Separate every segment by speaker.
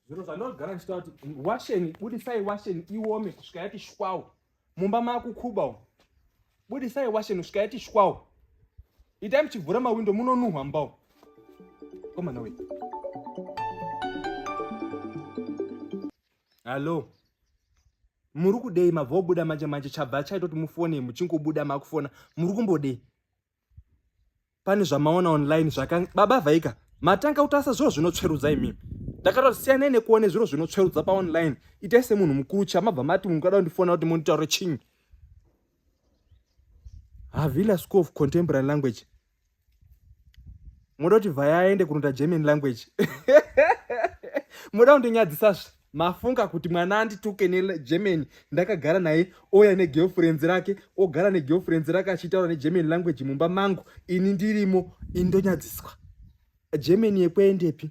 Speaker 1: Zviro zvanogara ndichita kuti washeni budisai washeni iome kusvika yati shwawo mumba makukuba umu. Budisai washeni kusvika yati shwawo. Itai muchivhura mawindo munonuhwa mbawo. Komana we. Halo. Muri kudei mabva obuda manje manje chabva chaita kuti mufone muchingobuda makufona. Muri kumbodei. Pane zvamaona online baba vhaika. Matanga utasa zviro zvinotsverudza imimi. Ndakati siyana nekuone zviro zvinotsverudza pa online. Itai semunhu mukuru chamabva mati mungada kundifona kuti munitaure chinyi. Havila School of Contemporary Language. Muda kuti vhaya aende kunota German language. Muda kundinyadzisa mafunga kuti mwana andituke neGerman ndakagara naye oya negirlfriends rake ogara negirlfriends rake achitaura neGerman language mumba mangu ini ndirimo indonyadziswa. German yekwendepi?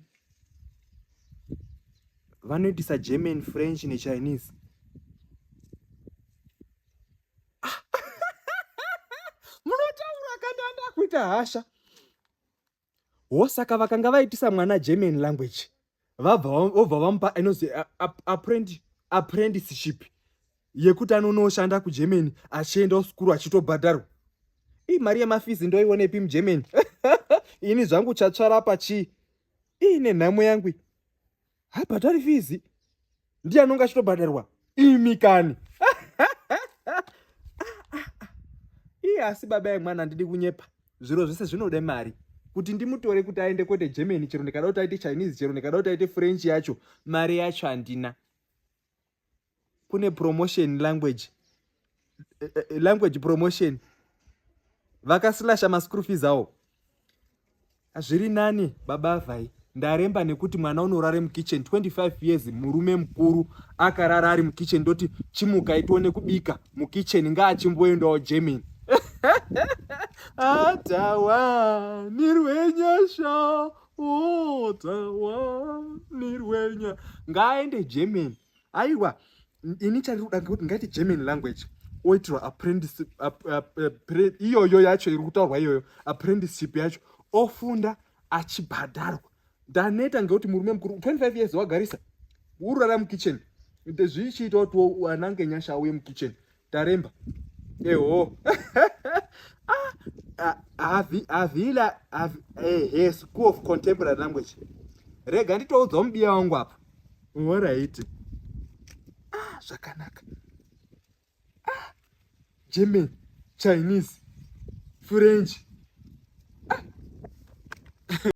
Speaker 1: Vanoitisa German, French neChinese. Munotaura kandanda kuita hasha. Osaka vakanga vaitisa mwana German language. Vabva vamupa inozi apprenticeship yekuti anonoshanda kuGermany achienda kuskuru achitobhadharwa. Mari yemafizi ndoionepi muGermany? Ini zvangu chatsvara pachi. Ine nhamo yangu. Habhadhari fizi. Ndiye anonga achitobhadharwa. Imikani. Asi baba yemwana ndidi kunyepa. Zviro zvese zvinoda mari. Kuti ndimutore kuti aende kote Germany chero ndikada kuti aite Chinese chero ndikada kuti aite French yacho mari yacho handina. Kune promotion language promotion vakasilasha maschool fees awo. Zviri nani baba vai ndaremba nekuti mwana unorara mukitchen 25 years murume mukuru akarara ari mukitchen ndoti chimuka itione kubika mukitchen ngaachimboendawo Germany. Atawa nirwenyasha otawa nirwenya ngaende German. Aiwa ini charikuda kuti ngaiti German language oitirwa apprenticeship iyoyo yacho iri kutaurwa iyoyo apprenticeship yacho ofunda achibhadharwa. Ndaneta ngekuti murume mukuru 25 years wagarisa urara mukitchen zvichiita kuti anange nyasha auye mukitchen taremba. Eho. Havila School of Contemporary Language. Rega nditoudza mubiya wangu apa. Alright. Zvakanaka. German, Chinese, French.